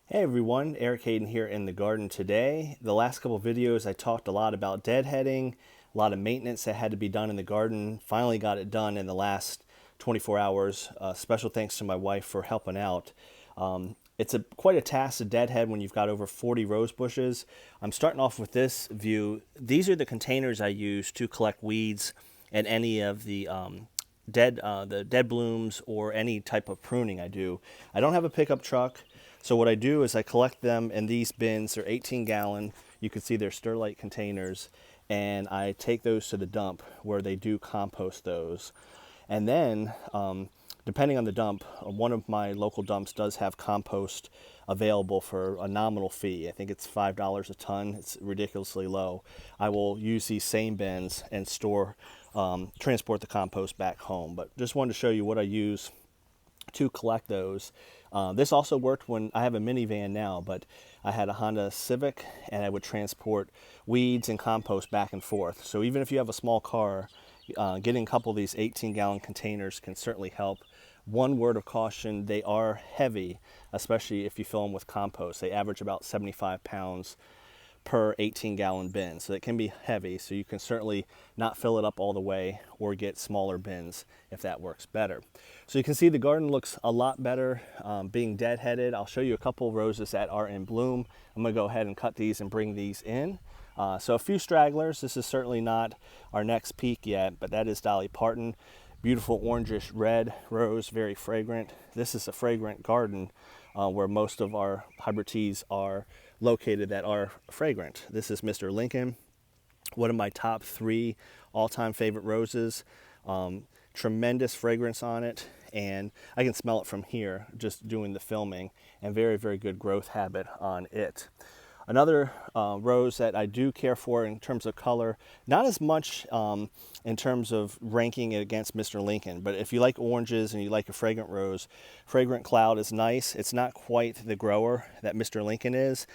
Hey everyone, Eric Hayden here in the garden today. The last couple videos I talked a lot about deadheading, a lot of maintenance that had to be done in the garden. Finally got it done in the last 24 hours. Special thanks to my wife for helping out. It's quite a task to deadhead when you've got over 40 rose bushes. I'm starting off with this view. These are the containers I use to collect weeds and any of the dead blooms or any type of pruning I do. I don't have a pickup truck. So what I do is I collect them in these bins. They're 18-gallon. You can see they're Sterlite containers. And I take those to the dump where they do compost those. And then, depending on the dump, one of my local dumps does have compost available for a nominal fee. I think it's $5 a ton. It's ridiculously low. I will use these same bins and transport the compost back home. But just wanted to show you what I use to collect those. This also worked when I have a minivan now, but I had a Honda Civic and I would transport weeds and compost back and forth. So even if you have a small car, getting a couple of these 18-gallon containers can certainly help. One word of caution, they are heavy, especially if you fill them with compost. They average about 75 pounds per 18-gallon bin, so it can be heavy, so you can certainly not fill it up all the way or get smaller bins if that works better. So you can see the garden looks a lot better being deadheaded. I'll show you a couple roses that are in bloom. I'm going to go ahead and cut these and bring these in. So a few stragglers. This is certainly not our next peak yet, but that is Dolly Parton. Beautiful orangish red rose, very fragrant. This is a fragrant garden where most of our hybrid teas are located that are fragrant. This is Mr. Lincoln, one of my top 3 all-time favorite roses. Tremendous fragrance on it, and I can smell it from here just doing the filming, and very, very good growth habit on it. Another rose that I do care for in terms of color, not as much in terms of ranking it against Mr. Lincoln, but if you like oranges and you like a fragrant rose, Fragrant Cloud is nice. It's not quite the grower that Mr. Lincoln is.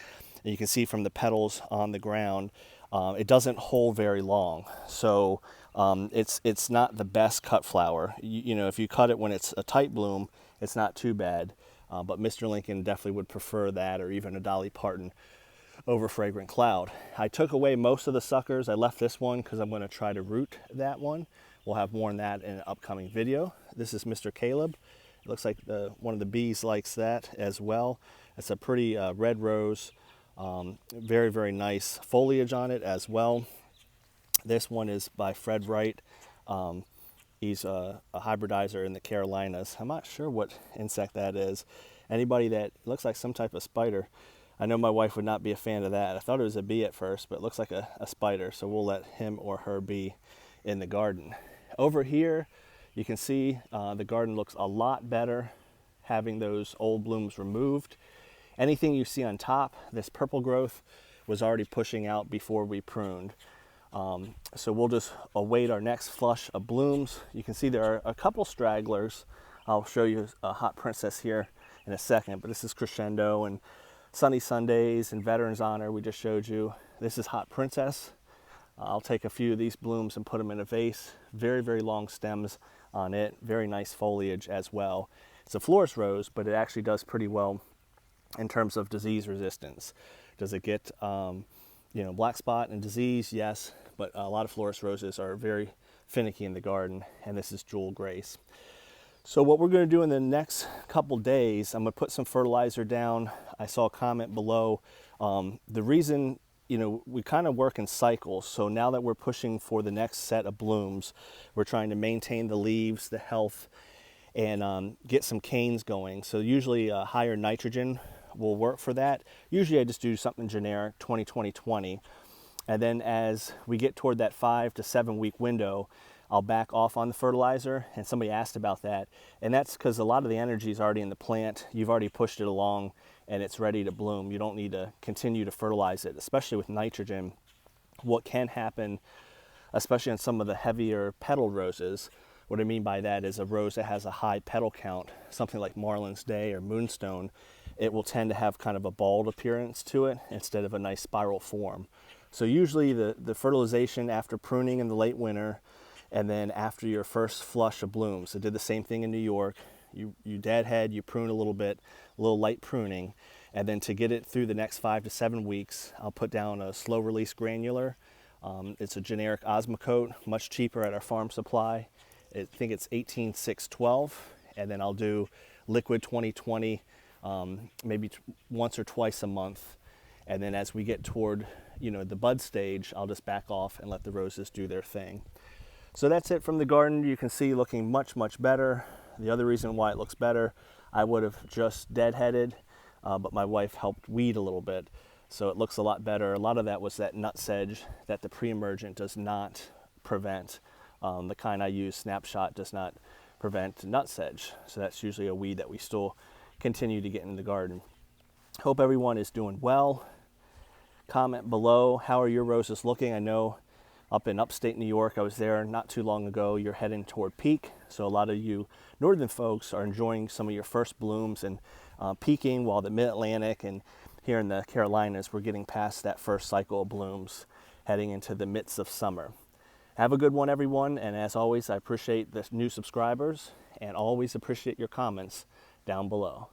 And you can see from the petals on the ground, it doesn't hold very long. So it's not the best cut flower. You know, if you cut it when it's a tight bloom, it's not too bad. But Mr. Lincoln definitely would prefer that, or even a Dolly Parton over Fragrant Cloud. I took away most of the suckers. I left this one because I'm going to try to root that one. We'll have more on that in an upcoming video. This is Mr. Caleb. It looks like one of the bees likes that as well. It's a pretty red rose. Very, very nice foliage on it as well. This one is by Fred Wright. He's a hybridizer in the Carolinas. I'm not sure what insect that is. Anybody that looks like some type of spider. I know my wife would not be a fan of that. I thought it was a bee at first, but it looks like a spider, so we'll let him or her be in the garden. Over here, you can see the garden looks a lot better having those old blooms removed. Anything you see on top, this purple growth was already pushing out before we pruned. So we'll just await our next flush of blooms. You can see there are a couple stragglers. I'll show you a Hot Princess here in a second, but this is Crescendo and Sunny Sundays and Veterans Honor we just showed you. This is Hot Princess. I'll take a few of these blooms and put them in a vase. Very, very long stems on it. Very nice foliage as well. It's a florist rose, but it actually does pretty well in terms of disease resistance. Does it get black spot and disease? Yes, but a lot of florist roses are very finicky in the garden, and this is Jewel Grace. So what we're going to do in the next couple days, I'm going to put some fertilizer down. I saw a comment below. The reason, we kind of work in cycles. So now that we're pushing for the next set of blooms, we're trying to maintain the leaves, the health, and get some canes going. So usually higher nitrogen will work for that. Usually I just do something generic, 20-20-20. And then as we get toward that 5 to 7 week window, I'll back off on the fertilizer, and somebody asked about that. And that's because a lot of the energy is already in the plant. You've already pushed it along and it's ready to bloom. You don't need to continue to fertilize it, especially with nitrogen. What can happen, especially on some of the heavier petaled roses, what I mean by that is a rose that has a high petal count, something like Marlin's Day or Moonstone, it will tend to have kind of a bald appearance to it instead of a nice spiral form. So usually the fertilization after pruning in the late winter, and then after your first flush of blooms. I did the same thing in New York. You deadhead, you prune a little bit, a little light pruning, And then to get it through the next 5 to 7 weeks, I'll put down a slow release granular. It's a generic Osmocote, much cheaper at our farm supply. I think it's 18,612. And then I'll do liquid 2020 maybe once or twice a month. And then as we get toward, the bud stage, I'll just back off and let the roses do their thing. So that's it from the garden. You can see looking much, much better. The other reason why it looks better, I would have just deadheaded, but my wife helped weed a little bit. So it looks a lot better. A lot of that was that nut sedge that the pre-emergent does not prevent. The kind I use, Snapshot, does not prevent nut sedge. So that's usually a weed that we still continue to get in the garden. Hope everyone is doing well. Comment below, how are your roses looking? I know up in upstate New York, I was there not too long ago. You're heading toward peak. So a lot of you northern folks are enjoying some of your first blooms and peaking, while the mid-Atlantic and here in the Carolinas, we're getting past that first cycle of blooms, heading into the midst of summer. Have a good one, everyone. And as always, I appreciate the new subscribers and always appreciate your comments down below.